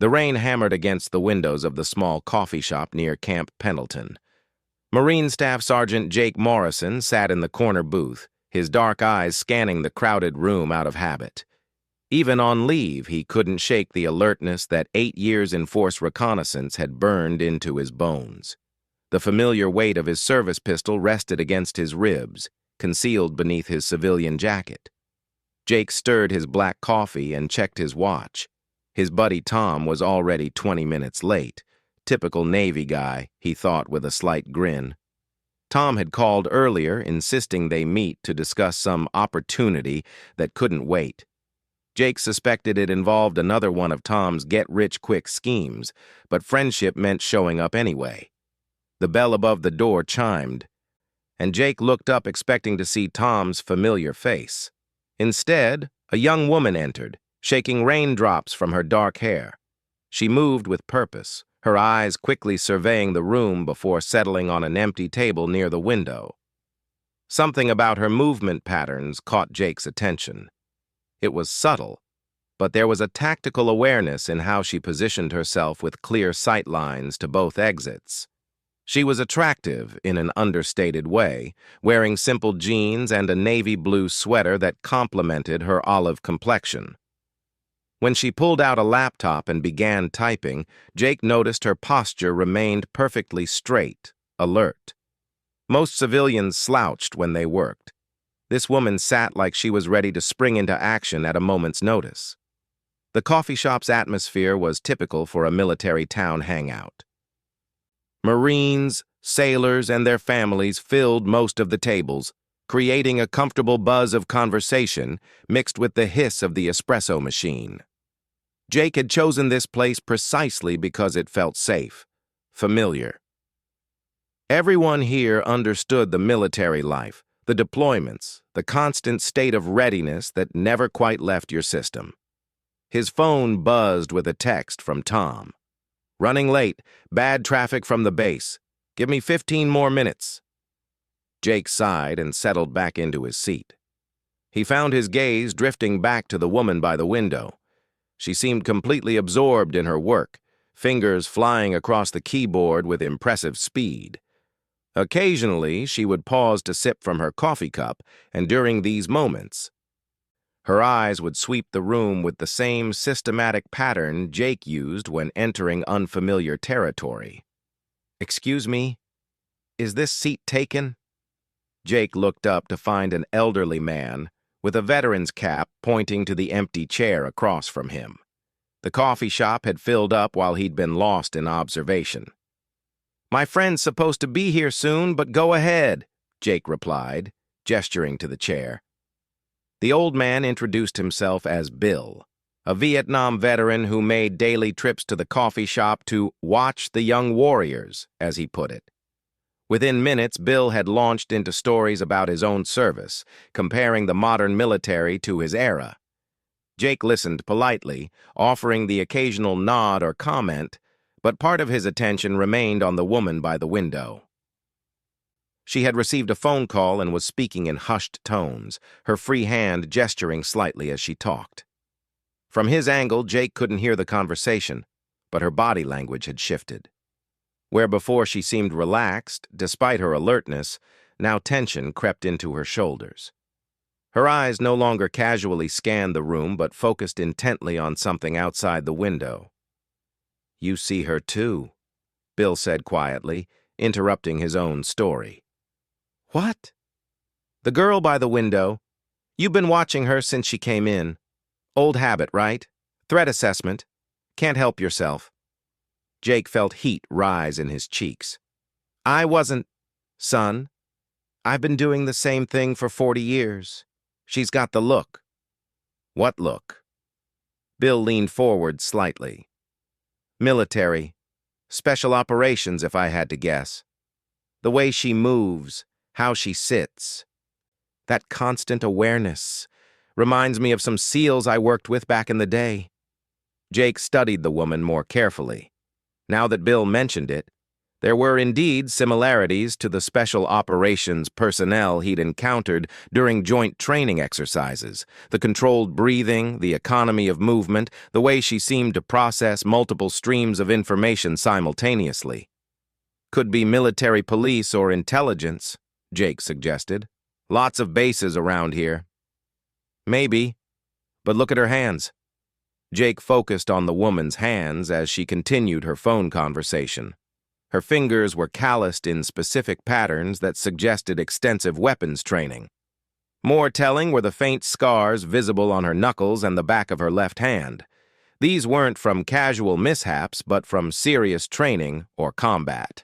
The rain hammered against the windows of the small coffee shop near Camp Pendleton. Marine Staff Sergeant Jake Morrison sat in the corner booth, his dark eyes scanning the crowded room out of habit. Even on leave, he couldn't shake the alertness that 8 years in force reconnaissance had burned into his bones. The familiar weight of his service pistol rested against his ribs, concealed beneath his civilian jacket. Jake stirred his black coffee and checked his watch. His buddy Tom was already 20 minutes late. Typical Navy guy, he thought with a slight grin. Tom had called earlier, insisting they meet to discuss some opportunity that couldn't wait. Jake suspected it involved another one of Tom's get-rich-quick schemes, but friendship meant showing up anyway. The bell above the door chimed, and Jake looked up expecting to see Tom's familiar face. Instead, a young woman entered, shaking raindrops from her dark hair. She moved with purpose, her eyes quickly surveying the room before settling on an empty table near the window. Something about her movement patterns caught Jake's attention. It was subtle, but there was a tactical awareness in how she positioned herself with clear sight lines to both exits. She was attractive in an understated way, wearing simple jeans and a navy blue sweater that complemented her olive complexion. When she pulled out a laptop and began typing, Jake noticed her posture remained perfectly straight, alert. Most civilians slouched when they worked. This woman sat like she was ready to spring into action at a moment's notice. The coffee shop's atmosphere was typical for a military town hangout. Marines, sailors, and their families filled most of the tables, creating a comfortable buzz of conversation mixed with the hiss of the espresso machine. Jake had chosen this place precisely because it felt safe, familiar. Everyone here understood the military life, the deployments, the constant state of readiness that never quite left your system. His phone buzzed with a text from Tom. "Running late, bad traffic from the base. Give me 15 more minutes." Jake sighed and settled back into his seat. He found his gaze drifting back to the woman by the window. She seemed completely absorbed in her work, fingers flying across the keyboard with impressive speed. Occasionally, she would pause to sip from her coffee cup, and during these moments, her eyes would sweep the room with the same systematic pattern Jake used when entering unfamiliar territory. "Excuse me, is this seat taken?" Jake looked up to find an elderly man with a veteran's cap pointing to the empty chair across from him. The coffee shop had filled up while he'd been lost in observation. "My friend's supposed to be here soon, but go ahead," Jake replied, gesturing to the chair. The old man introduced himself as Bill, a Vietnam veteran who made daily trips to the coffee shop to watch the young warriors, as he put it. Within minutes, Bill had launched into stories about his own service, comparing the modern military to his era. Jake listened politely, offering the occasional nod or comment, but part of his attention remained on the woman by the window. She had received a phone call and was speaking in hushed tones, her free hand gesturing slightly as she talked. From his angle, Jake couldn't hear the conversation, but her body language had shifted. Where before she seemed relaxed, despite her alertness, now tension crept into her shoulders. Her eyes no longer casually scanned the room but focused intently on something outside the window. "You see her too," Bill said quietly, interrupting his own story. "What?" "The girl by the window. You've been watching her since she came in. Old habit, right? Threat assessment. Can't help yourself." Jake felt heat rise in his cheeks. "I wasn't, son. I've been doing the same thing for 40 years. She's got the look." "What look?" Bill leaned forward slightly. "Military. Special operations, if I had to guess. The way she moves, how she sits. That constant awareness. Reminds me of some SEALs I worked with back in the day." Jake studied the woman more carefully. Now that Bill mentioned it, There were indeed similarities to the special operations personnel he'd encountered during joint training exercises, the controlled breathing, the economy of movement, the way she seemed to process multiple streams of information simultaneously. Could be military police or intelligence, Jake suggested. Lots of bases around here. Maybe, but look at her hands. Jake focused on the woman's hands as she continued her phone conversation. Her fingers were calloused in specific patterns that suggested extensive weapons training. More telling were the faint scars visible on her knuckles and the back of her left hand. These weren't from casual mishaps, but from serious training or combat.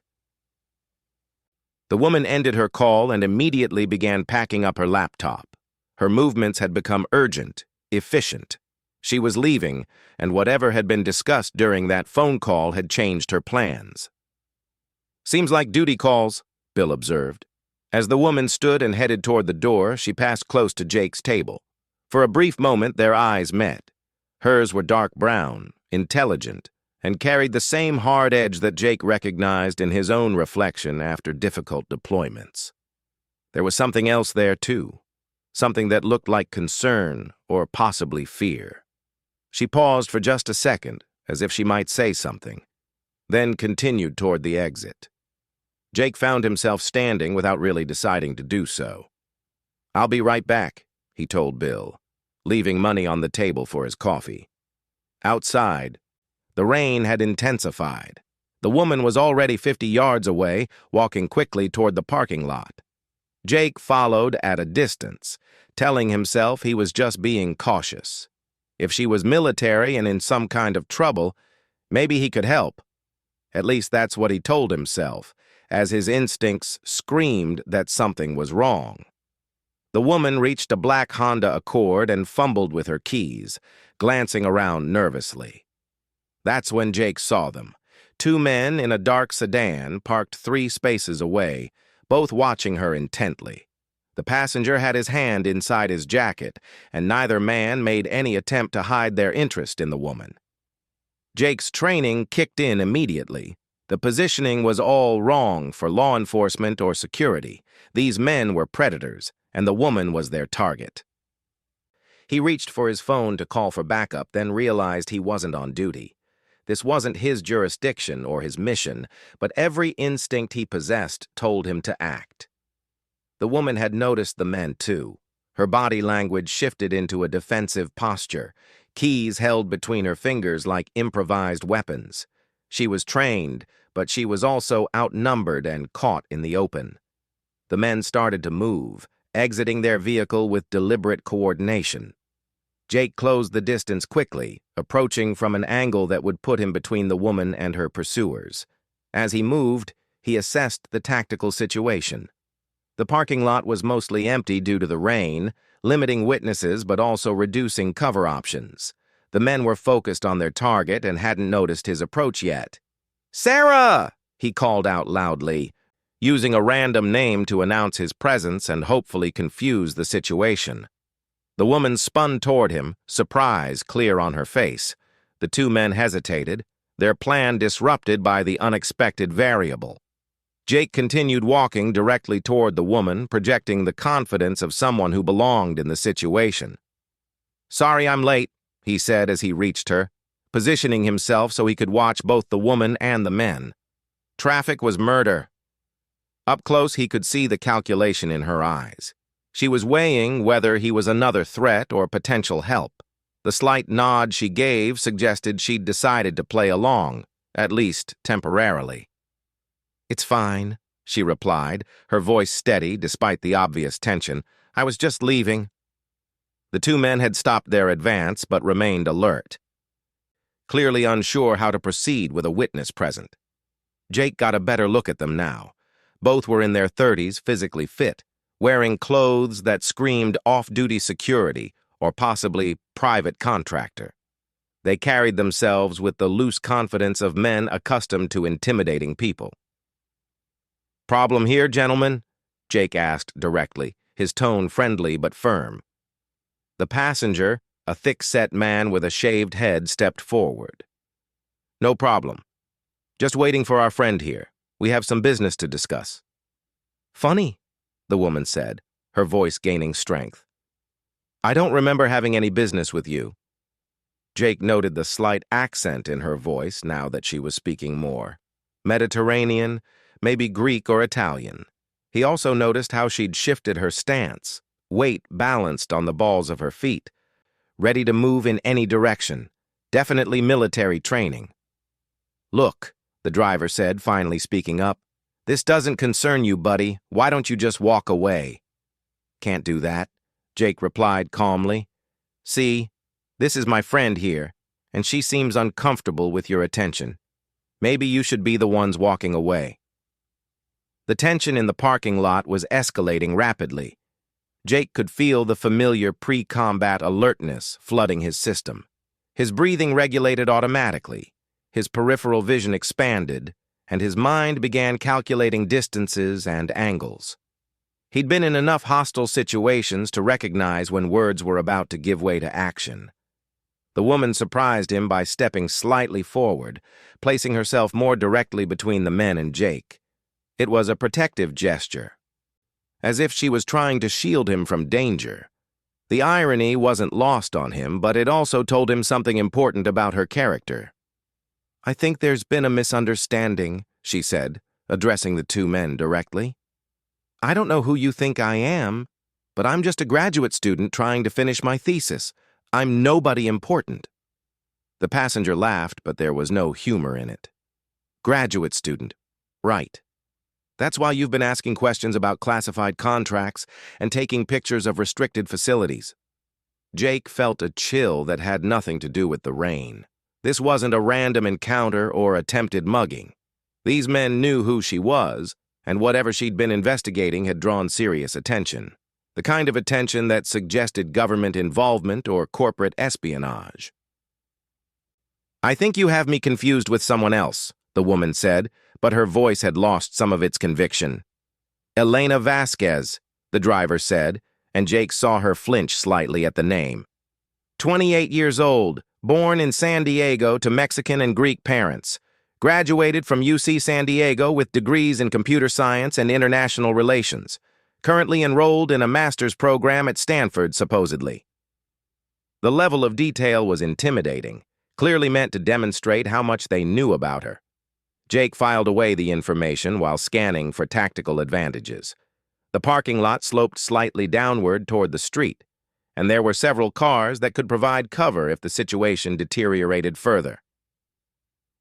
The woman ended her call and immediately began packing up her laptop. Her movements had become urgent, efficient. She was leaving, and whatever had been discussed during that phone call had changed her plans. "Seems like duty calls," Bill observed. As the woman stood and headed toward the door, she passed close to Jake's table. For a brief moment, their eyes met. Hers were dark brown, intelligent, and carried the same hard edge that Jake recognized in his own reflection after difficult deployments. There was something else there, too. Something that looked like concern or possibly fear. She paused for just a second, as if she might say something, then continued toward the exit. Jake found himself standing without really deciding to do so. "I'll be right back," he told Bill, leaving money on the table for his coffee. Outside, the rain had intensified. The woman was already 50 yards away, walking quickly toward the parking lot. Jake followed at a distance, telling himself he was just being cautious. If she was military and in some kind of trouble, maybe he could help. At least that's what he told himself, as his instincts screamed that something was wrong. The woman reached a black Honda Accord and fumbled with her keys, glancing around nervously. That's when Jake saw them. Two men in a dark sedan parked 3 spaces away, both watching her intently. The passenger had his hand inside his jacket, and neither man made any attempt to hide their interest in the woman. Jake's training kicked in immediately. The positioning was all wrong for law enforcement or security. These men were predators, and the woman was their target. He reached for his phone to call for backup, then realized he wasn't on duty. This wasn't his jurisdiction or his mission, but every instinct he possessed told him to act. The woman had noticed the men, too. Her body language shifted into a defensive posture, keys held between her fingers like improvised weapons. She was trained, but she was also outnumbered and caught in the open. The men started to move, exiting their vehicle with deliberate coordination. Jake closed the distance quickly, approaching from an angle that would put him between the woman and her pursuers. As he moved, he assessed the tactical situation. The parking lot was mostly empty due to the rain, limiting witnesses but also reducing cover options. The men were focused on their target and hadn't noticed his approach yet. "Sarah!" he called out loudly, using a random name to announce his presence and hopefully confuse the situation. The woman spun toward him, surprise clear on her face. The two men hesitated, their plan disrupted by the unexpected variable. Jake continued walking directly toward the woman, projecting the confidence of someone who belonged in the situation. "Sorry I'm late," he said as he reached her, positioning himself so he could watch both the woman and the men. Traffic was murder. Up close, he could see the calculation in her eyes. She was weighing whether he was another threat or potential help. The slight nod she gave suggested she'd decided to play along, at least temporarily. "It's fine," she replied, her voice steady despite the obvious tension. "I was just leaving." The two men had stopped their advance but remained alert, clearly unsure how to proceed with a witness present. Jake got a better look at them now. Both were in their 30s, physically fit, wearing clothes that screamed off-duty security or possibly private contractor. They carried themselves with the loose confidence of men accustomed to intimidating people. "Problem here, gentlemen?" Jake asked directly, his tone friendly but firm. The passenger, a thick-set man with a shaved head, stepped forward. "No problem. Just waiting for our friend here. We have some business to discuss." "Funny," the woman said, her voice gaining strength. "I don't remember having any business with you." Jake noted the slight accent in her voice now that she was speaking more. Mediterranean, maybe Greek or Italian. He also noticed how she'd shifted her stance, weight balanced on the balls of her feet, ready to move in any direction. Definitely military training. "Look," the driver said, finally speaking up, "this doesn't concern you, buddy. Why don't you just walk away?" "Can't do that," Jake replied calmly. "See, this is my friend here, and she seems uncomfortable with your attention. Maybe you should be the ones walking away." The tension in the parking lot was escalating rapidly. Jake could feel the familiar pre-combat alertness flooding his system. His breathing regulated automatically, his peripheral vision expanded, and his mind began calculating distances and angles. He'd been in enough hostile situations to recognize when words were about to give way to action. The woman surprised him by stepping slightly forward, placing herself more directly between the men and Jake. It was a protective gesture, as if she was trying to shield him from danger. The irony wasn't lost on him, but it also told him something important about her character. "I think there's been a misunderstanding," she said, addressing the two men directly. "I don't know who you think I am, but I'm just a graduate student trying to finish my thesis. I'm nobody important." The passenger laughed, but there was no humor in it. "Graduate student. Right. That's why you've been asking questions about classified contracts and taking pictures of restricted facilities." Jake felt a chill that had nothing to do with the rain. This wasn't a random encounter or attempted mugging. These men knew who she was, and whatever she'd been investigating had drawn serious attention. The kind of attention that suggested government involvement or corporate espionage. "I think you have me confused with someone else," the woman said, but her voice had lost some of its conviction. "Elena Vasquez," the driver said, and Jake saw her flinch slightly at the name. 28 years old, born in San Diego to Mexican and Greek parents. Graduated from UC San Diego with degrees in computer science and international relations. Currently enrolled in a master's program at Stanford, supposedly. The level of detail was intimidating, clearly meant to demonstrate how much they knew about her. Jake filed away the information while scanning for tactical advantages. The parking lot sloped slightly downward toward the street, and there were several cars that could provide cover if the situation deteriorated further.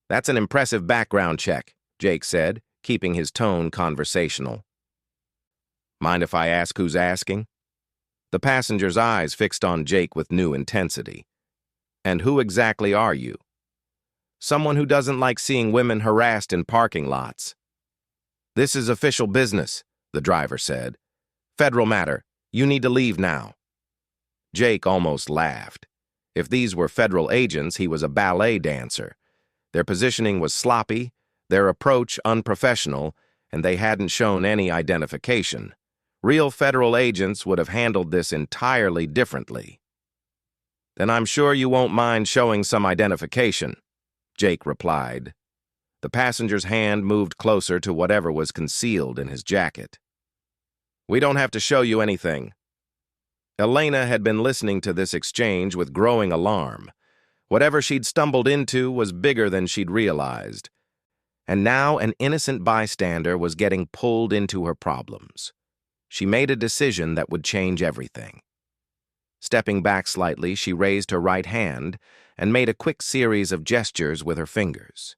"That's an impressive background check," Jake said, keeping his tone conversational. "Mind if I ask who's asking?" The passenger's eyes fixed on Jake with new intensity. "And who exactly are you?" "Someone who doesn't like seeing women harassed in parking lots." "This is official business," the driver said. "Federal matter. You need to leave now." Jake almost laughed. If these were federal agents, he was a ballet dancer. Their positioning was sloppy, their approach unprofessional, and they hadn't shown any identification. Real federal agents would have handled this entirely differently. "Then I'm sure you won't mind showing some identification," Jake replied. The passenger's hand moved closer to whatever was concealed in his jacket. "We don't have to show you anything." Elena had been listening to this exchange with growing alarm. Whatever she'd stumbled into was bigger than she'd realized. And now an innocent bystander was getting pulled into her problems. She made a decision that would change everything. Stepping back slightly, she raised her right hand and made a quick series of gestures with her fingers.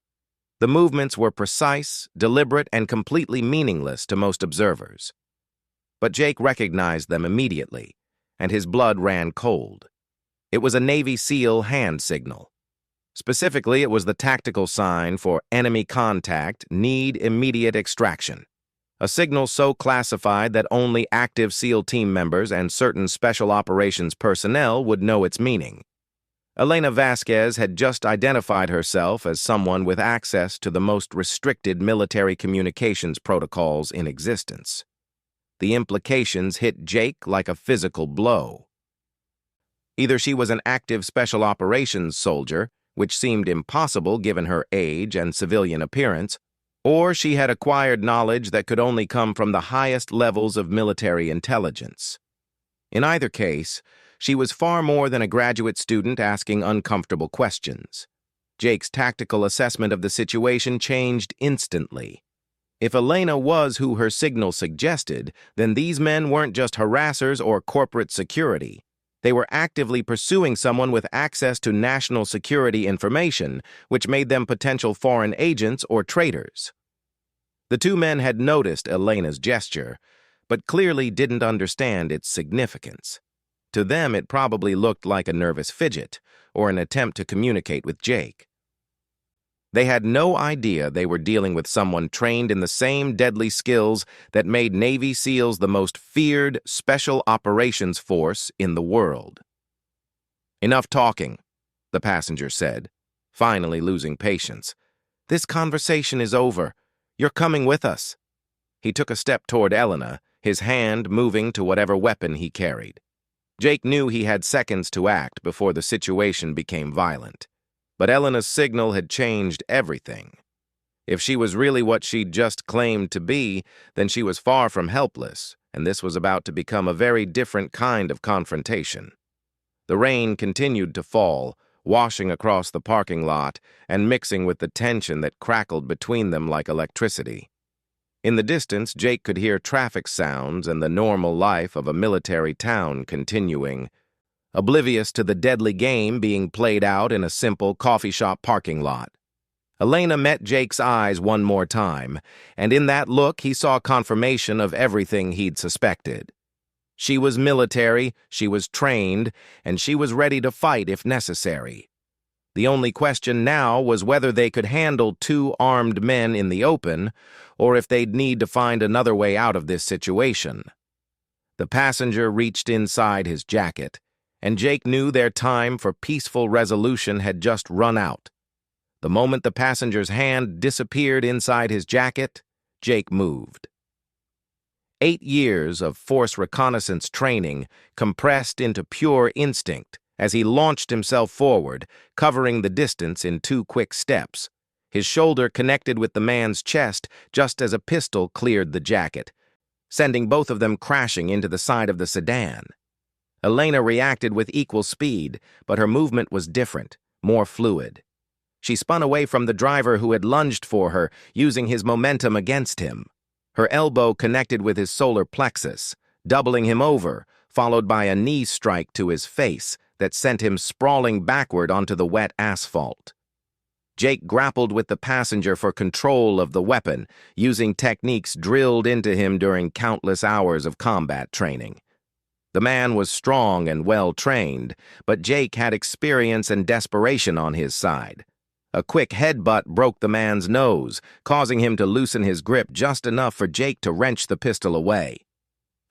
The movements were precise, deliberate, and completely meaningless to most observers. But Jake recognized them immediately, and his blood ran cold. It was a Navy SEAL hand signal. Specifically, it was the tactical sign for enemy contact, need immediate extraction. A signal so classified that only active SEAL team members and certain special operations personnel would know its meaning. Elena Vasquez had just identified herself as someone with access to the most restricted military communications protocols in existence. The implications hit Jake like a physical blow. Either she was an active special operations soldier, which seemed impossible given her age and civilian appearance, Or she had acquired knowledge that could only come from the highest levels of military intelligence. In either case, she was far more than a graduate student asking uncomfortable questions. Jake's tactical assessment of the situation changed instantly. If Elena was who her signal suggested, then these men weren't just harassers or corporate security. They were actively pursuing someone with access to national security information, which made them potential foreign agents or traitors. The two men had noticed Elena's gesture, but clearly didn't understand its significance. To them, it probably looked like a nervous fidget or an attempt to communicate with Jake. They had no idea they were dealing with someone trained in the same deadly skills that made Navy SEALs the most feared special operations force in the world. "Enough talking," the passenger said, finally losing patience. "This conversation is over. You're coming with us." He took a step toward Elena, his hand moving to whatever weapon he carried. Jake knew he had seconds to act before the situation became violent. But Elena's signal had changed everything. If she was really what she'd just claimed to be, then she was far from helpless, and this was about to become a very different kind of confrontation. The rain continued to fall, washing across the parking lot and mixing with the tension that crackled between them like electricity. In the distance, Jake could hear traffic sounds and the normal life of a military town continuing, oblivious to the deadly game being played out in a simple coffee shop parking lot. Elena met Jake's eyes one more time, and in that look he saw confirmation of everything he'd suspected. She was military, she was trained, and she was ready to fight if necessary. The only question now was whether they could handle two armed men in the open, or if they'd need to find another way out of this situation. The passenger reached inside his jacket, and Jake knew their time for peaceful resolution had just run out. The moment the passenger's hand disappeared inside his jacket, Jake moved. 8 years of force reconnaissance training compressed into pure instinct as he launched himself forward, covering the distance in 2 quick steps. His shoulder connected with the man's chest just as a pistol cleared the jacket, sending both of them crashing into the side of the sedan. Elena reacted with equal speed, but her movement was different, more fluid. She spun away from the driver who had lunged for her, using his momentum against him. Her elbow connected with his solar plexus, doubling him over, followed by a knee strike to his face that sent him sprawling backward onto the wet asphalt. Jake grappled with the passenger for control of the weapon, using techniques drilled into him during countless hours of combat training. The man was strong and well-trained, but Jake had experience and desperation on his side. A quick headbutt broke the man's nose, causing him to loosen his grip just enough for Jake to wrench the pistol away.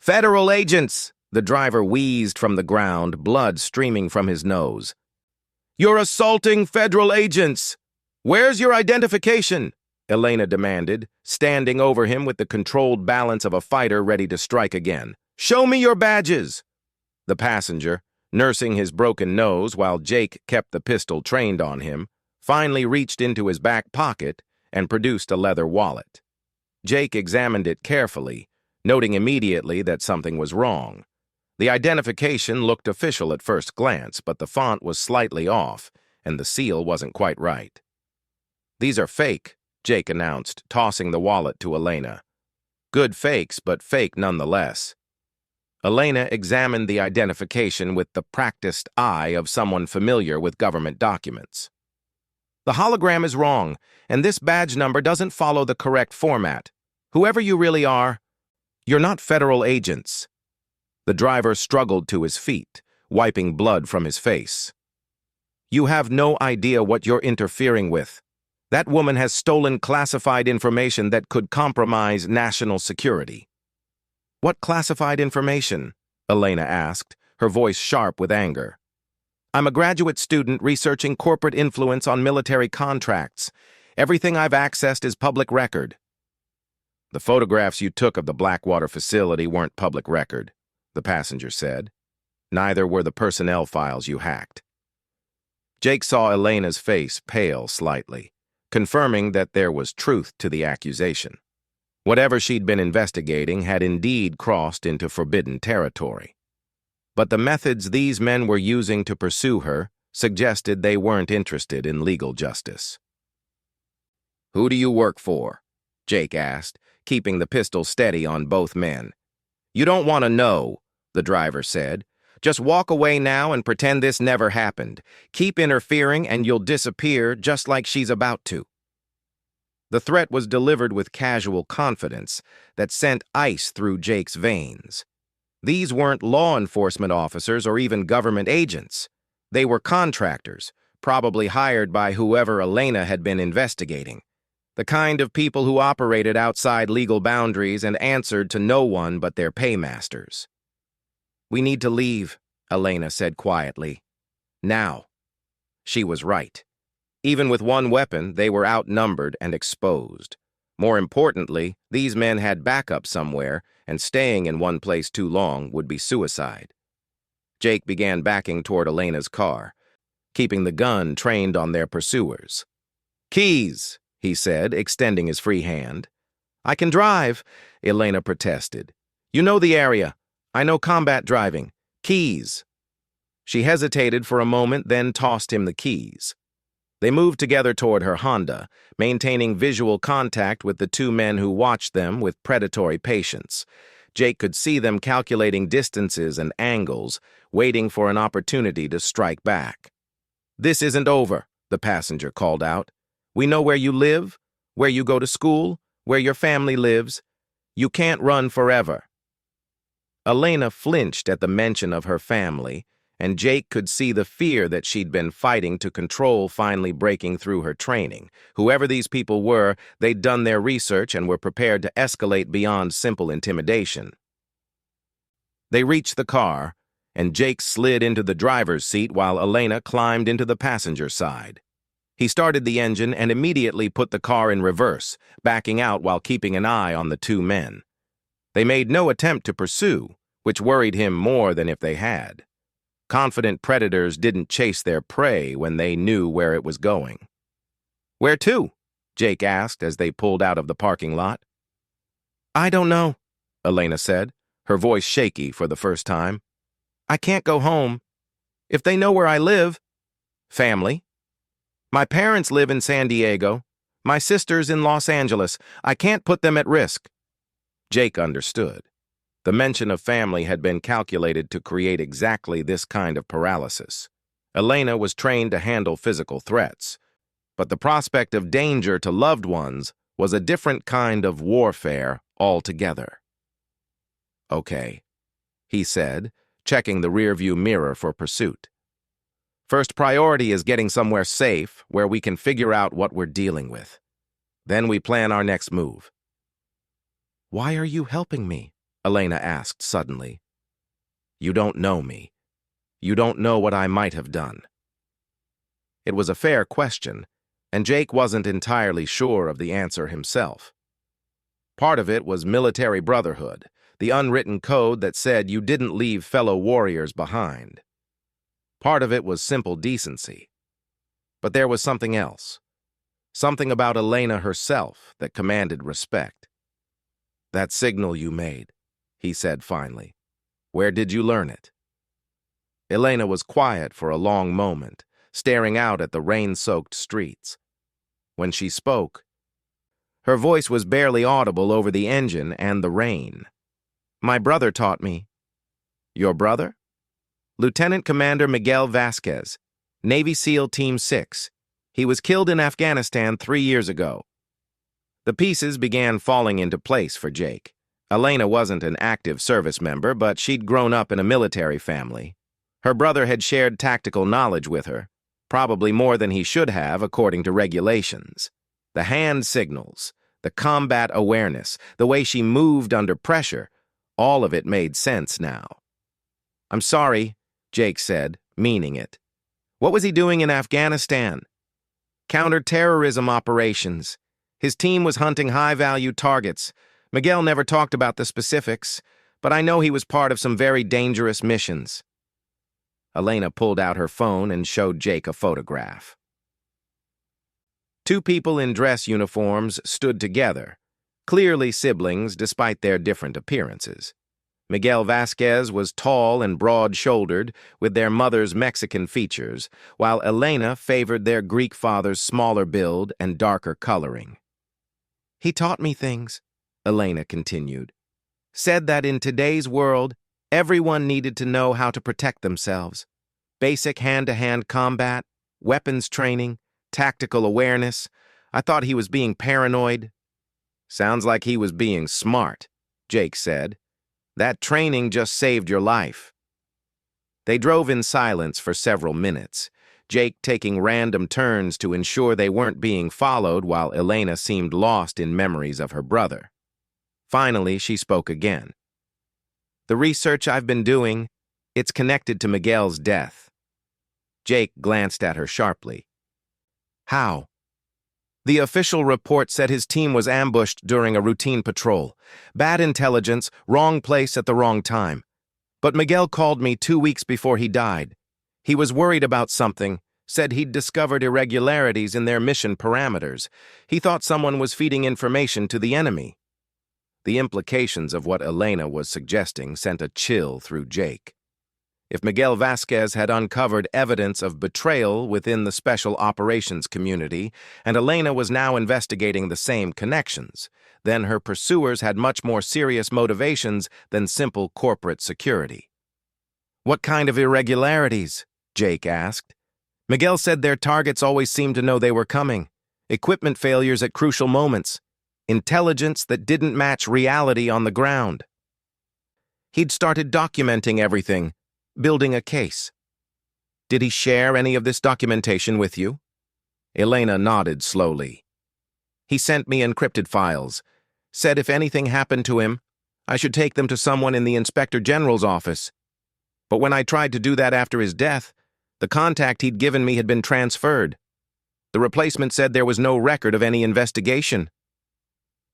"Federal agents!" The driver wheezed from the ground, blood streaming from his nose. "You're assaulting federal agents! Where's your identification?" Elena demanded, standing over him with the controlled balance of a fighter ready to strike again. "Show me your badges!" The passenger, nursing his broken nose while Jake kept the pistol trained on him, finally reached into his back pocket and produced a leather wallet. Jake examined it carefully, noting immediately that something was wrong. The identification looked official at first glance, but the font was slightly off, and the seal wasn't quite right. "These are fake," Jake announced, tossing the wallet to Elena. "Good fakes, but fake nonetheless." Elena examined the identification with the practiced eye of someone familiar with government documents. "The hologram is wrong, and this badge number doesn't follow the correct format. Whoever you really are, you're not federal agents." The driver struggled to his feet, wiping blood from his face. "You have no idea what you're interfering with. That woman has stolen classified information that could compromise national security." "What classified information?" Elena asked, her voice sharp with anger. "I'm a graduate student researching corporate influence on military contracts. Everything I've accessed is public record." "The photographs you took of the Blackwater facility weren't public record," the passenger said. "Neither were the personnel files you hacked." Jake saw Elena's face pale slightly. confirming that there was truth to the accusation. Whatever she'd been investigating had indeed crossed into forbidden territory. But the methods these men were using to pursue her suggested they weren't interested in legal justice. "Who do you work for?" Jake asked, keeping the pistol steady on both men. "You don't want to know," the driver said. "Just walk away now and pretend this never happened. Keep interfering and you'll disappear just like she's about to." The threat was delivered with casual confidence that sent ice through Jake's veins. These weren't law enforcement officers or even government agents. They were contractors, probably hired by whoever Elena had been investigating. The kind of people who operated outside legal boundaries and answered to no one but their paymasters. "We need to leave," Elena said quietly. "Now." She was right. Even with one weapon, they were outnumbered and exposed. More importantly, these men had backup somewhere, and staying in one place too long would be suicide. Jake began backing toward Elena's car, keeping the gun trained on their pursuers. "Keys," he said, extending his free hand. "I can drive," Elena protested. "You know the area. I know combat driving. Keys." She hesitated for a moment, then tossed him the keys. They moved together toward her Honda, maintaining visual contact with the two men who watched them with predatory patience. Jake could see them calculating distances and angles, waiting for an opportunity to strike back. "This isn't over," the passenger called out. "We know where you live, where you go to school, where your family lives. You can't run forever." Elena flinched at the mention of her family, and Jake could see the fear that she'd been fighting to control finally breaking through her training. Whoever these people were, they'd done their research and were prepared to escalate beyond simple intimidation. They reached the car, and Jake slid into the driver's seat while Elena climbed into the passenger side. He started the engine and immediately put the car in reverse, backing out while keeping an eye on the two men. They made no attempt to pursue, which worried him more than if they had. Confident predators didn't chase their prey when they knew where it was going. "Where to?" Jake asked as they pulled out of the parking lot. "I don't know," Elena said, her voice shaky for the first time. "I can't go home. If they know where I live..." "Family?" "My parents live in San Diego. My sister's in Los Angeles. I can't put them at risk." Jake understood. The mention of family had been calculated to create exactly this kind of paralysis. Elena was trained to handle physical threats, but the prospect of danger to loved ones was a different kind of warfare altogether. "Okay," he said, checking the rearview mirror for pursuit. "First priority is getting somewhere safe where we can figure out what we're dealing with. Then we plan our next move." "Why are you helping me?" Elena asked suddenly. "You don't know me. You don't know what I might have done." It was a fair question, and Jake wasn't entirely sure of the answer himself. Part of it was military brotherhood, the unwritten code that said you didn't leave fellow warriors behind. Part of it was simple decency. But there was something else. Something about Elena herself that commanded respect. "That signal you made," he said finally. "Where did you learn it?" Elena was quiet for a long moment, staring out at the rain-soaked streets. When she spoke, her voice was barely audible over the engine and the rain. "My brother taught me." "Your brother?" "Lieutenant Commander Miguel Vasquez, Navy SEAL Team 6. He was killed in Afghanistan 3 years ago." The pieces began falling into place for Jake. Elena wasn't an active service member, but she'd grown up in a military family. Her brother had shared tactical knowledge with her, probably more than he should have according to regulations. The hand signals, the combat awareness, the way she moved under pressure, all of it made sense now. "I'm sorry," Jake said, meaning it. "What was he doing in Afghanistan?" "Counter-terrorism operations. His team was hunting high-value targets. Miguel never talked about the specifics, but I know he was part of some very dangerous missions." Elena pulled out her phone and showed Jake a photograph. Two people in dress uniforms stood together, clearly siblings despite their different appearances. Miguel Vasquez was tall and broad-shouldered, with their mother's Mexican features, while Elena favored their Greek father's smaller build and darker coloring. "He taught me things," Elena continued. "Said that in today's world, everyone needed to know how to protect themselves. Basic hand-to-hand combat, weapons training, tactical awareness. I thought he was being paranoid." "Sounds like he was being smart," Jake said. "That training just saved your life." They drove in silence for several minutes, Jake taking random turns to ensure they weren't being followed while Elena seemed lost in memories of her brother. Finally, she spoke again. "The research I've been doing, it's connected to Miguel's death." Jake glanced at her sharply. "How?" "The official report said his team was ambushed during a routine patrol. Bad intelligence, wrong place at the wrong time. But Miguel called me 2 weeks before he died. He was worried about something, said he'd discovered irregularities in their mission parameters. He thought someone was feeding information to the enemy." The implications of what Elena was suggesting sent a chill through Jake. If Miguel Vasquez had uncovered evidence of betrayal within the special operations community, and Elena was now investigating the same connections, then her pursuers had much more serious motivations than simple corporate security. "What kind of irregularities?" Jake asked. "Miguel said their targets always seemed to know they were coming. Equipment failures at crucial moments. Intelligence that didn't match reality on the ground. He'd started documenting everything, building a case." "Did he share any of this documentation with you?" Elena nodded slowly. "He sent me encrypted files. Said if anything happened to him, I should take them to someone in the Inspector General's office. But when I tried to do that after his death, the contact he'd given me had been transferred. The replacement said there was no record of any investigation."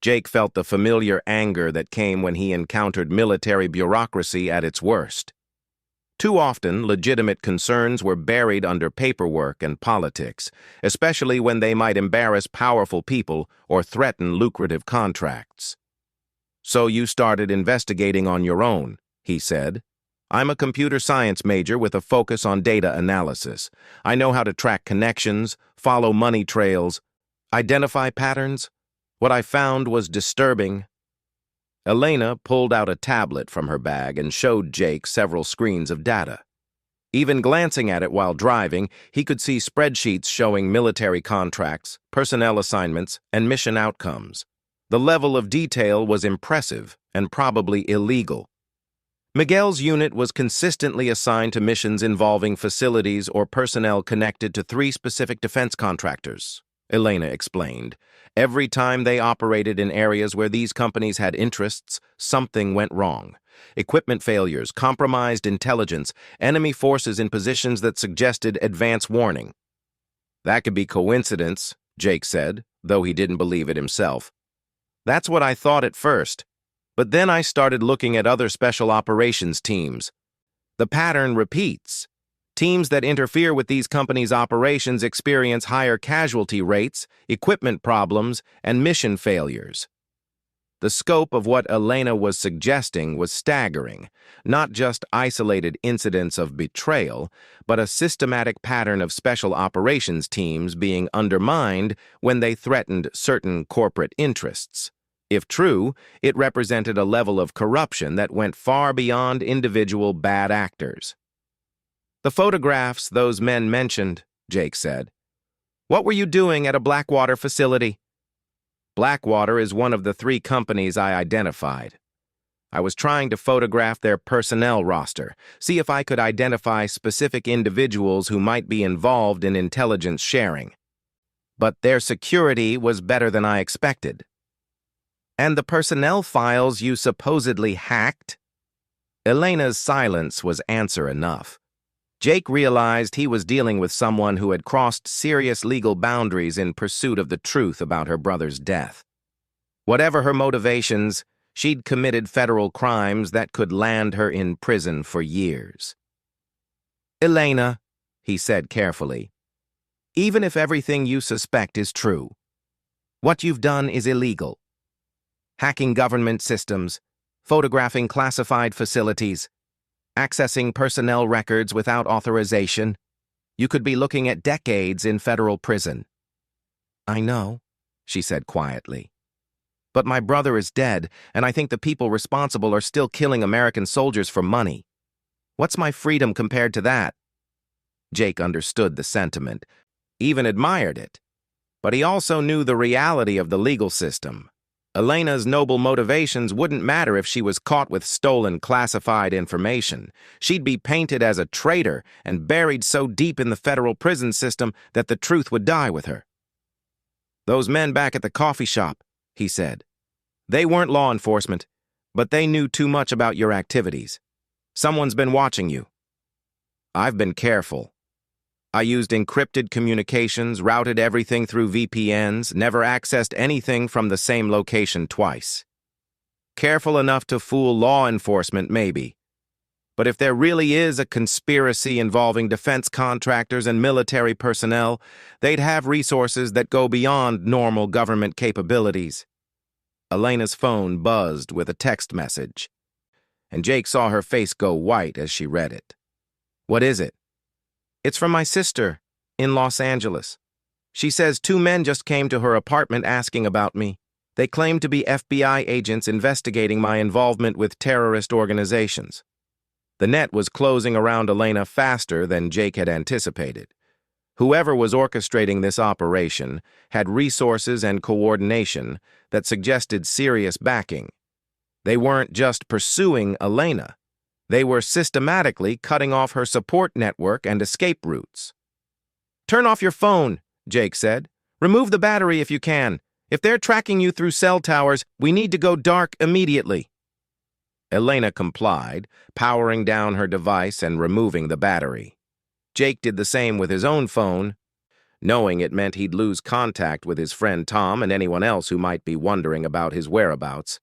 Jake felt the familiar anger that came when he encountered military bureaucracy at its worst. Too often, legitimate concerns were buried under paperwork and politics, especially when they might embarrass powerful people or threaten lucrative contracts. "So you started investigating on your own," he said. "I'm a computer science major with a focus on data analysis. I know how to track connections, follow money trails, identify patterns. What I found was disturbing." Elena pulled out a tablet from her bag and showed Jake several screens of data. Even glancing at it while driving, he could see spreadsheets showing military contracts, personnel assignments, and mission outcomes. The level of detail was impressive and probably illegal. Miguel's unit was consistently assigned to missions involving facilities or personnel connected to 3 specific defense contractors, Elena explained. Every time they operated in areas where these companies had interests, something went wrong. Equipment failures, compromised intelligence, enemy forces in positions that suggested advance warning. "That could be coincidence," Jake said, though he didn't believe it himself. "That's what I thought at first. But then I started looking at other special operations teams. The pattern repeats. Teams that interfere with these companies' operations experience higher casualty rates, equipment problems, and mission failures." The scope of what Elena was suggesting was staggering, not just isolated incidents of betrayal, but a systematic pattern of special operations teams being undermined when they threatened certain corporate interests. If true, it represented a level of corruption that went far beyond individual bad actors. "The photographs those men mentioned," Jake said. "What were you doing at a Blackwater facility?" "Blackwater is one of the 3 companies I identified. I was trying to photograph their personnel roster, see if I could identify specific individuals who might be involved in intelligence sharing. But their security was better than I expected." "And the personnel files you supposedly hacked?" Elena's silence was answer enough. Jake realized he was dealing with someone who had crossed serious legal boundaries in pursuit of the truth about her brother's death. Whatever her motivations, she'd committed federal crimes that could land her in prison for years. "Elena," he said carefully, even if everything you suspect is true. What you've done is illegal. Hacking government systems, photographing classified facilities, accessing personnel records without authorization. You could be looking at decades in federal prison. I know, she said quietly. But my brother is dead, and I think the people responsible are still killing American soldiers for money. What's my freedom compared to that? Jake understood the sentiment, even admired it. But he also knew the reality of the legal system. Elena's noble motivations wouldn't matter if she was caught with stolen classified information. She'd be painted as a traitor and buried so deep in the federal prison system that the truth would die with her. Those men back at the coffee shop, he said. They weren't law enforcement, but they knew too much about your activities. Someone's been watching you. I've been careful. I used encrypted communications, routed everything through VPNs, never accessed anything from the same location twice. Careful enough to fool law enforcement, maybe. But if there really is a conspiracy involving defense contractors and military personnel, they'd have resources that go beyond normal government capabilities. Elena's phone buzzed with a text message, and Jake saw her face go white as she read it. What is it? It's from my sister in Los Angeles. She says 2 men just came to her apartment asking about me. They claim to be FBI agents investigating my involvement with terrorist organizations. The net was closing around Elena faster than Jake had anticipated. Whoever was orchestrating this operation had resources and coordination that suggested serious backing. They weren't just pursuing Elena. They were systematically cutting off her support network and escape routes. Turn off your phone, Jake said. Remove the battery if you can. If they're tracking you through cell towers, we need to go dark immediately. Elena complied, powering down her device and removing the battery. Jake did the same with his own phone, knowing it meant he'd lose contact with his friend Tom and anyone else who might be wondering about his whereabouts.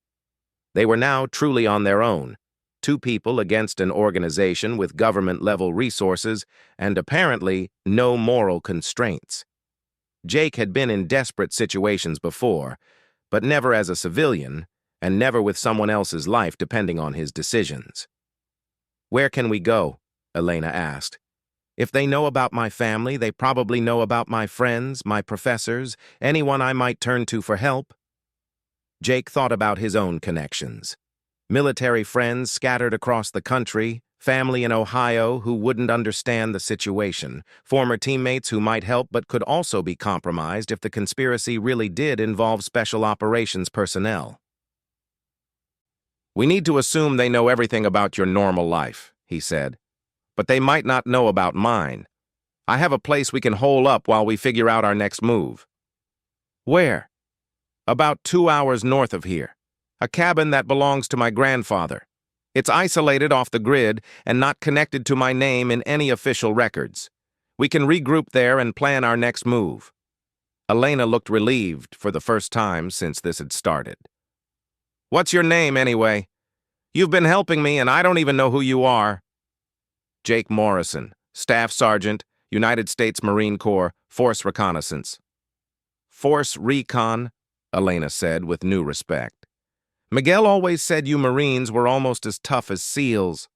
They were now truly on their own, 2 people against an organization with government-level resources and apparently no moral constraints. Jake had been in desperate situations before, but never as a civilian, and never with someone else's life depending on his decisions. Where can we go? Elena asked. If they know about my family, they probably know about my friends, my professors, anyone I might turn to for help. Jake thought about his own connections. Military friends scattered across the country, family in Ohio who wouldn't understand the situation, former teammates who might help but could also be compromised if the conspiracy really did involve special operations personnel. We need to assume they know everything about your normal life, he said. But they might not know about mine. I have a place we can hole up while we figure out our next move. Where? About 2 hours north of here. A cabin that belongs to my grandfather. It's isolated off the grid and not connected to my name in any official records. We can regroup there and plan our next move. Elena looked relieved for the first time since this had started. What's your name, anyway? You've been helping me, and I don't even know who you are. Jake Morrison, Staff Sergeant, United States Marine Corps, Force Reconnaissance. Force Recon, Elena said with new respect. Miguel always said you Marines were almost as tough as SEALs.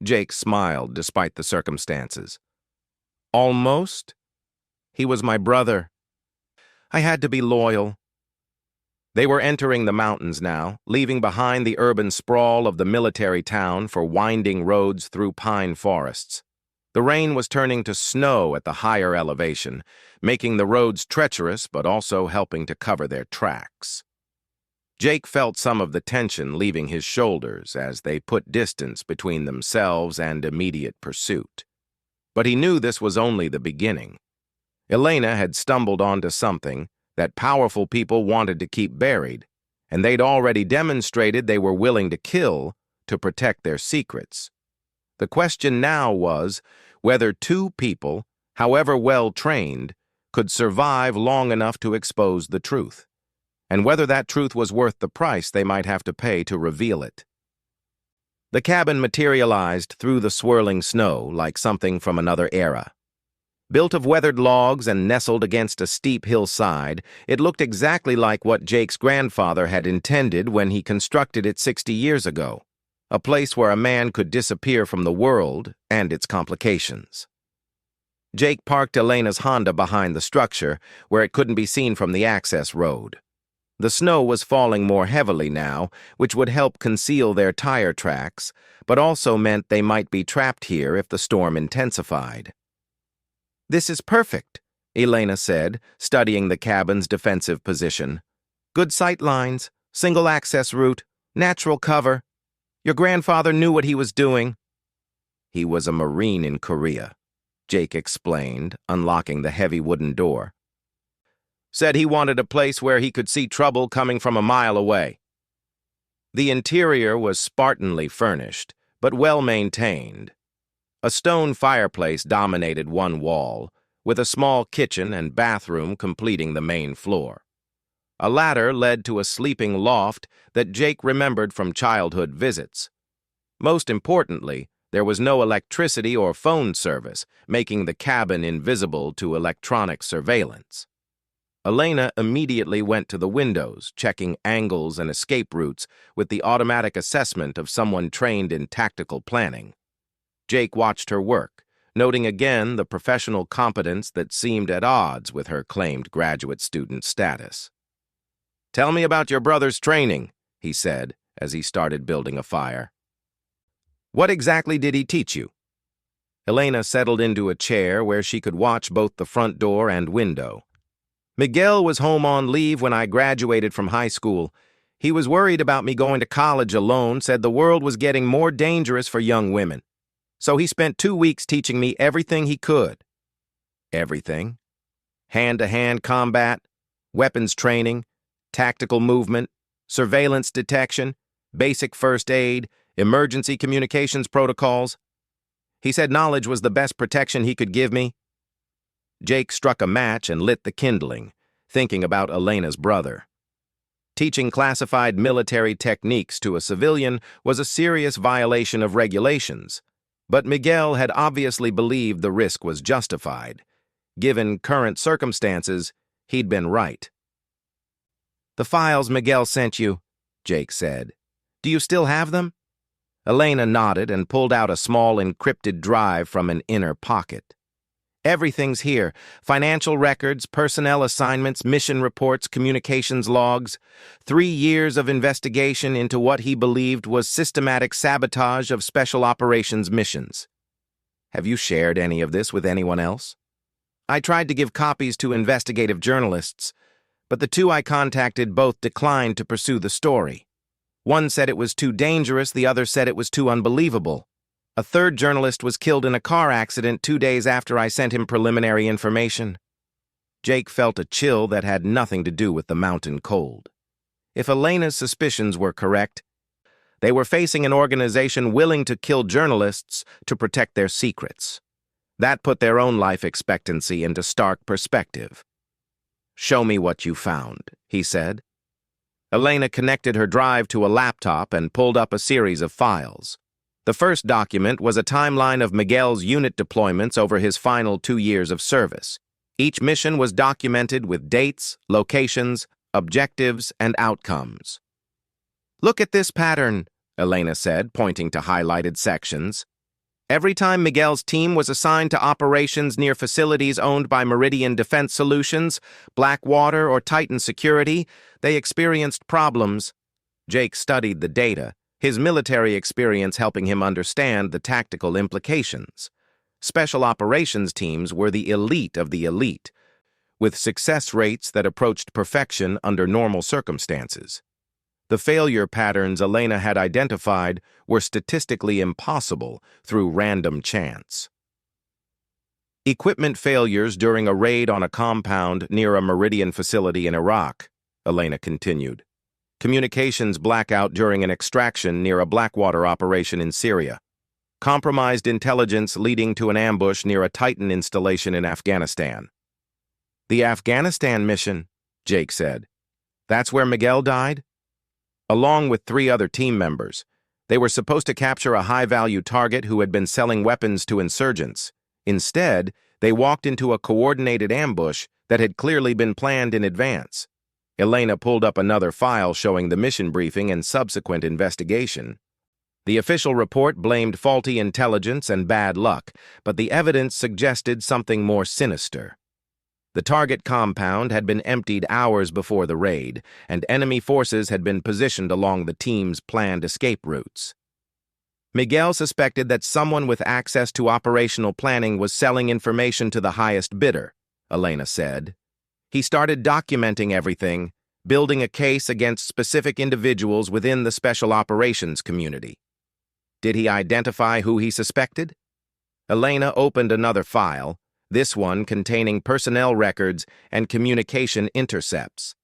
Jake smiled despite the circumstances. Almost? He was my brother. I had to be loyal. They were entering the mountains now, leaving behind the urban sprawl of the military town for winding roads through pine forests. The rain was turning to snow at the higher elevation, making the roads treacherous but also helping to cover their tracks. Jake felt some of the tension leaving his shoulders as they put distance between themselves and immediate pursuit. But he knew this was only the beginning. Elena had stumbled onto something that powerful people wanted to keep buried, and they'd already demonstrated they were willing to kill to protect their secrets. The question now was whether 2 people, however well trained, could survive long enough to expose the truth, and whether that truth was worth the price they might have to pay to reveal it. The cabin materialized through the swirling snow like something from another era. Built of weathered logs and nestled against a steep hillside, it looked exactly like what Jake's grandfather had intended when he constructed it 60 years ago, a place where a man could disappear from the world and its complications. Jake parked Elena's Honda behind the structure, where it couldn't be seen from the access road. The snow was falling more heavily now, which would help conceal their tire tracks, but also meant they might be trapped here if the storm intensified. "This is perfect," Elena said, studying the cabin's defensive position. "Good sight lines, single access route, natural cover. Your grandfather knew what he was doing." "He was a Marine in Korea," Jake explained, unlocking the heavy wooden door. "Said he wanted a place where he could see trouble coming from a mile away." The interior was spartanly furnished, but well-maintained. A stone fireplace dominated one wall, with a small kitchen and bathroom completing the main floor. A ladder led to a sleeping loft that Jake remembered from childhood visits. Most importantly, there was no electricity or phone service, making the cabin invisible to electronic surveillance. Elena immediately went to the windows, checking angles and escape routes with the automatic assessment of someone trained in tactical planning. Jake watched her work, noting again the professional competence that seemed at odds with her claimed graduate student status. "Tell me about your brother's training," he said, as he started building a fire. "What exactly did he teach you?" Elena settled into a chair where she could watch both the front door and window. "Miguel was home on leave when I graduated from high school. He was worried about me going to college alone, said the world was getting more dangerous for young women. So he spent 2 weeks teaching me everything he could." "Everything?" "Hand-to-hand combat, weapons training, tactical movement, surveillance detection, basic first aid, emergency communications protocols. He said knowledge was the best protection he could give me." Jake struck a match and lit the kindling, thinking about Elena's brother. Teaching classified military techniques to a civilian was a serious violation of regulations, but Miguel had obviously believed the risk was justified. Given current circumstances, he'd been right. "The files Miguel sent you," Jake said. "Do you still have them?" Elena nodded and pulled out a small encrypted drive from an inner pocket. "Everything's here. Financial records, personnel assignments, mission reports, communications logs. 3 years of investigation into what he believed was systematic sabotage of special operations missions." "Have you shared any of this with anyone else?" "I tried to give copies to investigative journalists, but the 2 I contacted both declined to pursue the story. One said it was too dangerous, the other said it was too unbelievable. A 3rd journalist was killed in a car accident 2 days after I sent him preliminary information." Jake felt a chill that had nothing to do with the mountain cold. If Elena's suspicions were correct, they were facing an organization willing to kill journalists to protect their secrets. That put their own life expectancy into stark perspective. "Show me what you found," he said. Elena connected her drive to a laptop and pulled up a series of files. The first document was a timeline of Miguel's unit deployments over his final 2 years of service. Each mission was documented with dates, locations, objectives, and outcomes. "Look at this pattern," Elena said, pointing to highlighted sections. "Every time Miguel's team was assigned to operations near facilities owned by Meridian Defense Solutions, Blackwater, or Titan Security, they experienced problems." Jake studied the data, his military experience helping him understand the tactical implications. Special operations teams were the elite of the elite, with success rates that approached perfection under normal circumstances. The failure patterns Elena had identified were statistically impossible through random chance. "Equipment failures during a raid on a compound near a Meridian facility in Iraq," Elena continued. "Communications blackout during an extraction near a Blackwater operation in Syria. Compromised intelligence leading to an ambush near a Titan installation in Afghanistan." "The Afghanistan mission," Jake said. "That's where Miguel died?" "Along with 3 other team members. They were supposed to capture a high-value target who had been selling weapons to insurgents. Instead, They walked into a coordinated ambush that had clearly been planned in advance. Elena pulled up another file showing the mission briefing and subsequent investigation. The official report blamed faulty intelligence and bad luck, but the evidence suggested something more sinister. The target compound had been emptied hours before the raid, and enemy forces had been positioned along the team's planned escape routes. Miguel suspected that someone with access to operational planning was selling information to the highest bidder, Elena said. He started documenting everything, building a case against specific individuals within the special operations community. Did he identify who he suspected? Elena opened another file, this one containing personnel records and communication intercepts.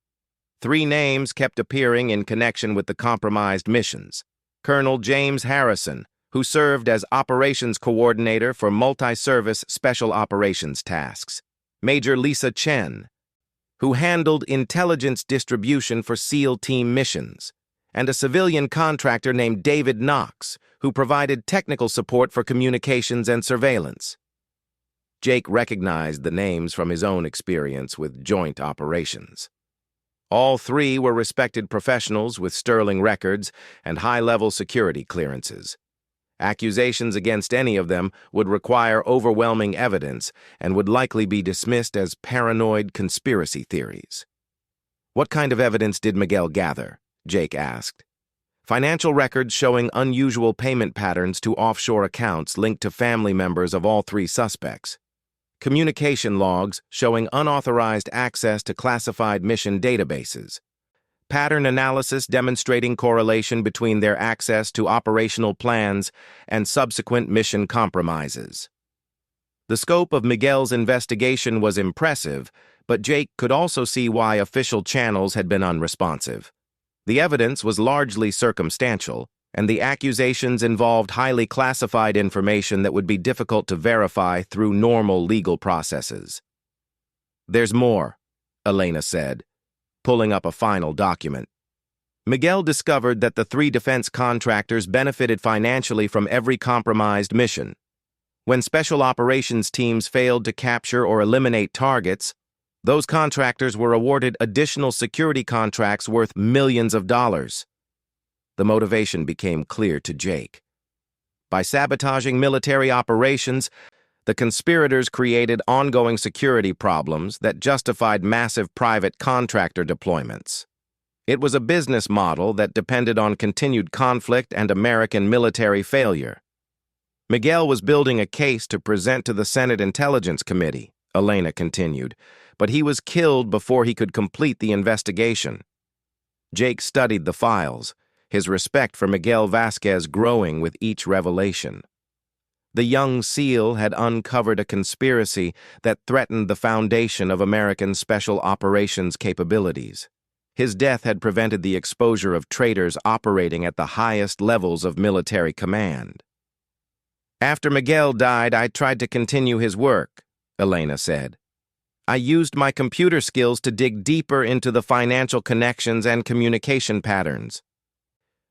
3 names kept appearing in connection with the compromised missions. Colonel James Harrison, who served as operations coordinator for multi-service special operations tasks. Major Lisa Chen, who handled intelligence distribution for SEAL team missions, and a civilian contractor named David Knox, who provided technical support for communications and surveillance. Jake recognized the names from his own experience with joint operations. All 3 were respected professionals with sterling records and high-level security clearances. Accusations against any of them would require overwhelming evidence and would likely be dismissed as paranoid conspiracy theories. What kind of evidence did Miguel gather? Jake asked. Financial records showing unusual payment patterns to offshore accounts linked to family members of all 3 suspects. Communication logs showing unauthorized access to classified mission databases. Pattern analysis demonstrating correlation between their access to operational plans and subsequent mission compromises. The scope of Miguel's investigation was impressive, but Jake could also see why official channels had been unresponsive. The evidence was largely circumstantial, and the accusations involved highly classified information that would be difficult to verify through normal legal processes. "There's more," Elena said, pulling up a final document. Miguel discovered that the 3 defense contractors benefited financially from every compromised mission. When special operations teams failed to capture or eliminate targets, those contractors were awarded additional security contracts worth millions of dollars. The motivation became clear to Jake. By sabotaging military operations, the conspirators created ongoing security problems that justified massive private contractor deployments. It was a business model that depended on continued conflict and American military failure. Miguel was building a case to present to the Senate Intelligence Committee, Elena continued, but he was killed before he could complete the investigation. Jake studied the files, his respect for Miguel Vasquez growing with each revelation. The young SEAL had uncovered a conspiracy that threatened the foundation of American special operations capabilities. His death had prevented the exposure of traitors operating at the highest levels of military command. "After Miguel died, I tried to continue his work," Elena said. "I used my computer skills to dig deeper into the financial connections and communication patterns.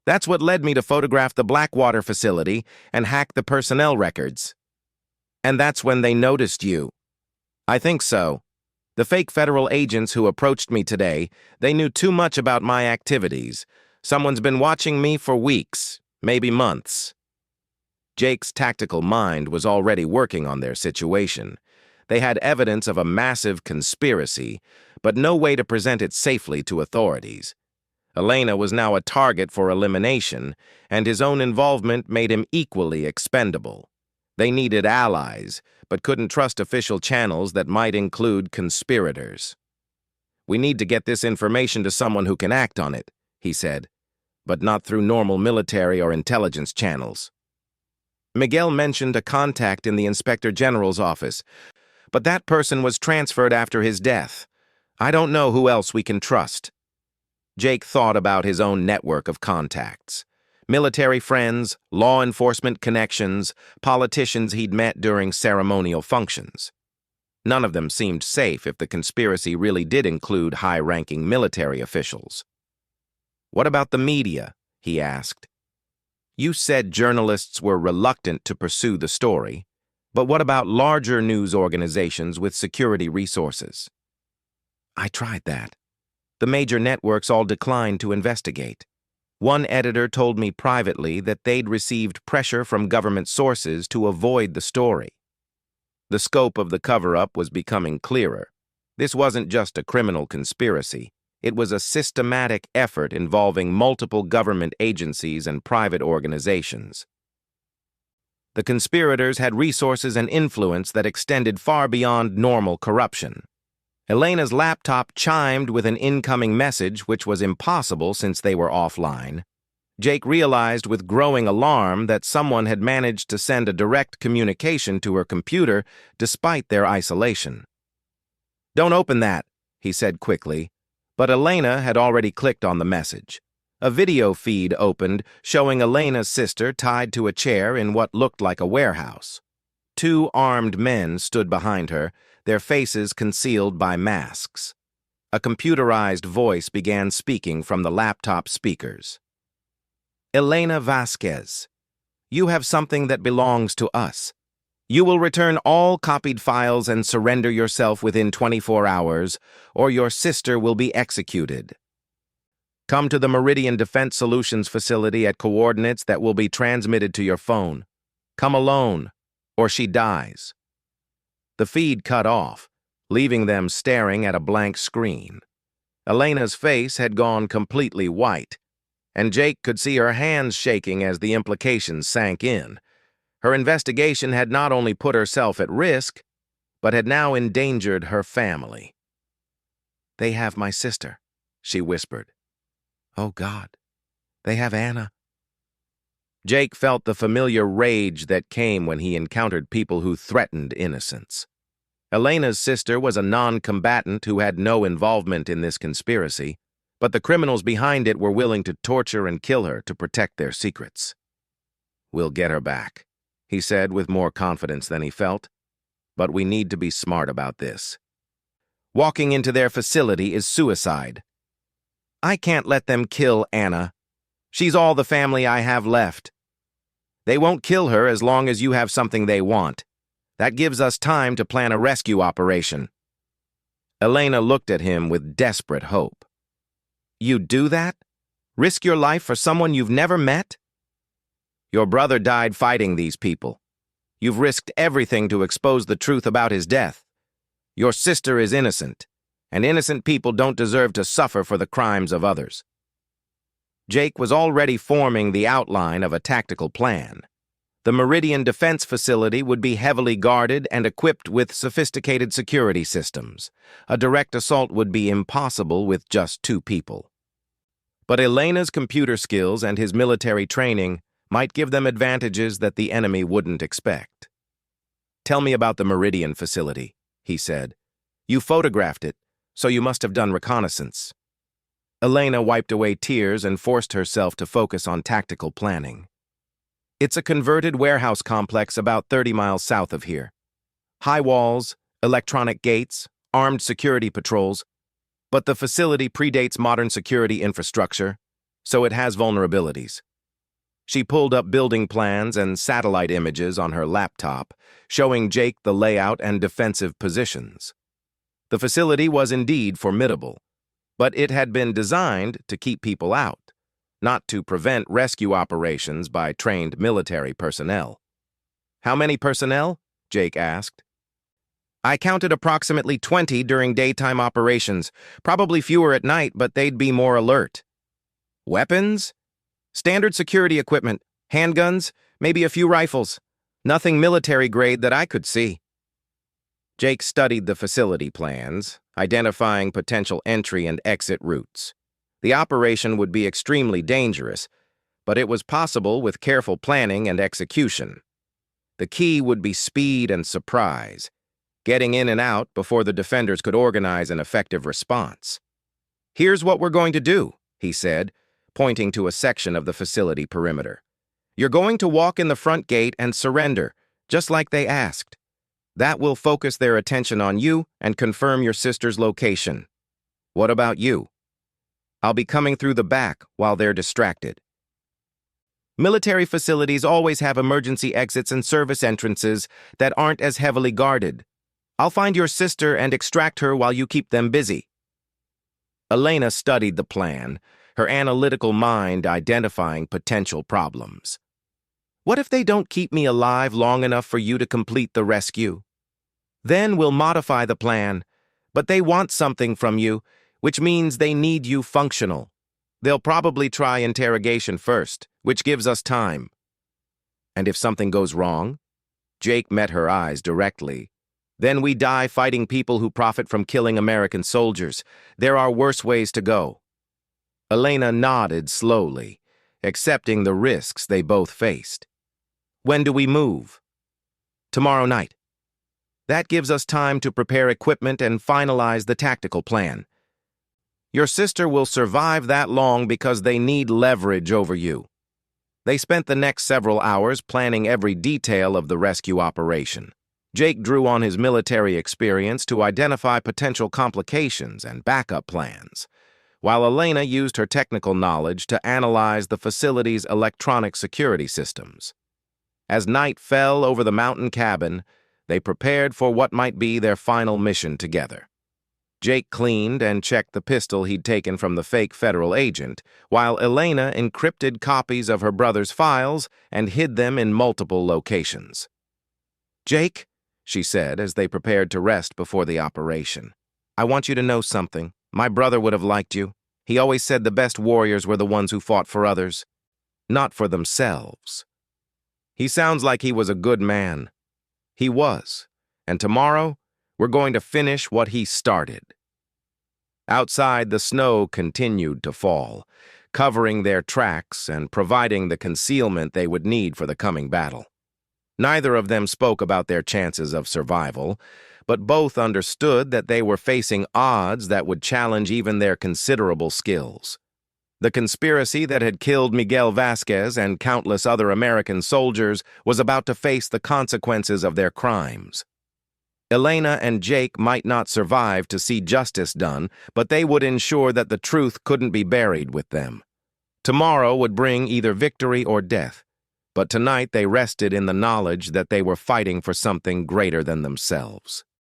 That's what led me to photograph the Blackwater facility and hack the personnel records. And that's when they noticed you." "I think so. The fake federal agents who approached me today, they knew too much about my activities. Someone's been watching me for weeks, maybe months." Jake's tactical mind was already working on their situation. They had evidence of a massive conspiracy, but no way to present it safely to authorities. Elena was now a target for elimination, and his own involvement made him equally expendable. They needed allies, but couldn't trust official channels that might include conspirators. "We need to get this information to someone who can act on it," he said, "but not through normal military or intelligence channels." Miguel mentioned a contact in the Inspector General's office, but that person was transferred after his death. "I don't know who else we can trust." Jake thought about his own network of contacts. Military friends, law enforcement connections, politicians he'd met during ceremonial functions. None of them seemed safe if the conspiracy really did include high-ranking military officials. "What about the media?" he asked. "You said journalists were reluctant to pursue the story. But what about larger news organizations with security resources? I tried that. The major networks all declined to investigate. One editor told me privately that they'd received pressure from government sources to avoid the story. The scope of the cover-up was becoming clearer. This wasn't just a criminal conspiracy. It was a systematic effort involving multiple government agencies and private organizations. The conspirators had resources and influence that extended far beyond normal corruption. Elena's laptop chimed with an incoming message, which was impossible since they were offline. Jake realized with growing alarm that someone had managed to send a direct communication to her computer despite their isolation. "Don't open that," he said quickly, but Elena had already clicked on the message. A video feed opened showing Elena's sister tied to a chair in what looked like a warehouse. Two armed men stood behind her, their faces concealed by masks. A computerized voice began speaking from the laptop speakers. "Elena Vasquez, you have something that belongs to us. You will return all copied files and surrender yourself within 24 hours, or your sister will be executed. Come to the Meridian Defense Solutions facility at coordinates that will be transmitted to your phone. Come alone, or she dies." The feed cut off, leaving them staring at a blank screen. Elena's face had gone completely white, and Jake could see her hands shaking as the implications sank in. Her investigation had not only put herself at risk, but had now endangered her family. "They have my sister," she whispered. "Oh God, they have Anna." Jake felt the familiar rage that came when he encountered people who threatened innocence. Elena's sister was a non-combatant who had no involvement in this conspiracy, but the criminals behind it were willing to torture and kill her to protect their secrets. "We'll get her back," he said with more confidence than he felt, "but we need to be smart about this. Walking into their facility is suicide. I can't let them kill Anna. She's all the family I have left. They won't kill her as long as you have something they want. That gives us time to plan a rescue operation." Elena looked at him with desperate hope. "You'd do that? Risk your life for someone you've never met? Your brother died fighting these people. You've risked everything to expose the truth about his death. Your sister is innocent, and innocent people don't deserve to suffer for the crimes of others." Jake was already forming the outline of a tactical plan. The Meridian Defense Facility would be heavily guarded and equipped with sophisticated security systems. A direct assault would be impossible with just two people. But Elena's computer skills and his military training might give them advantages that the enemy wouldn't expect. "Tell me about the Meridian facility," he said. "You photographed it, so you must have done reconnaissance." Elena wiped away tears and forced herself to focus on tactical planning. "It's a converted warehouse complex about 30 miles south of here. High walls, electronic gates, armed security patrols, but the facility predates modern security infrastructure, so it has vulnerabilities." She pulled up building plans and satellite images on her laptop, showing Jake the layout and defensive positions. The facility was indeed formidable, but it had been designed to keep people out, not to prevent rescue operations by trained military personnel. "How many personnel?" Jake asked. "I counted approximately 20 during daytime operations, probably fewer at night, but they'd be more alert." "Weapons?" "Standard security equipment, handguns, maybe a few rifles. Nothing military grade that I could see." Jake studied the facility plans, identifying potential entry and exit routes. The operation would be extremely dangerous, but it was possible with careful planning and execution. The key would be speed and surprise, getting in and out before the defenders could organize an effective response. "Here's what we're going to do," he said, pointing to a section of the facility perimeter. "You're going to walk in the front gate and surrender, just like they asked. That will focus their attention on you and confirm your sister's location. What about you? I'll be coming through the back while they're distracted." Military facilities always have emergency exits and service entrances that aren't as heavily guarded. I'll find your sister and extract her while you keep them busy. Elena studied the plan, her analytical mind identifying potential problems. What if they don't keep me alive long enough for you to complete the rescue? Then we'll modify the plan, but they want something from you, which means they need you functional. They'll probably try interrogation first, which gives us time. And if something goes wrong? Jake met her eyes directly. Then we die fighting people who profit from killing American soldiers. There are worse ways to go. Elena nodded slowly, accepting the risks they both faced. When do we move? Tomorrow night. That gives us time to prepare equipment and finalize the tactical plan. Your sister will survive that long because they need leverage over you. They spent the next several hours planning every detail of the rescue operation. Jake drew on his military experience to identify potential complications and backup plans, while Elena used her technical knowledge to analyze the facility's electronic security systems. As night fell over the mountain cabin, they prepared for what might be their final mission together. Jake cleaned and checked the pistol he'd taken from the fake federal agent, while Elena encrypted copies of her brother's files and hid them in multiple locations. "Jake," she said as they prepared to rest before the operation, "I want you to know something. My brother would have liked you. He always said the best warriors were the ones who fought for others, not for themselves. He sounds like he was a good man. He was, and tomorrow we're going to finish what he started." Outside, the snow continued to fall, covering their tracks and providing the concealment they would need for the coming battle. Neither of them spoke about their chances of survival, but both understood that they were facing odds that would challenge even their considerable skills. The conspiracy that had killed Miguel Vasquez and countless other American soldiers was about to face the consequences of their crimes. Elena and Jake might not survive to see justice done, but they would ensure that the truth couldn't be buried with them. Tomorrow would bring either victory or death, but tonight they rested in the knowledge that they were fighting for something greater than themselves.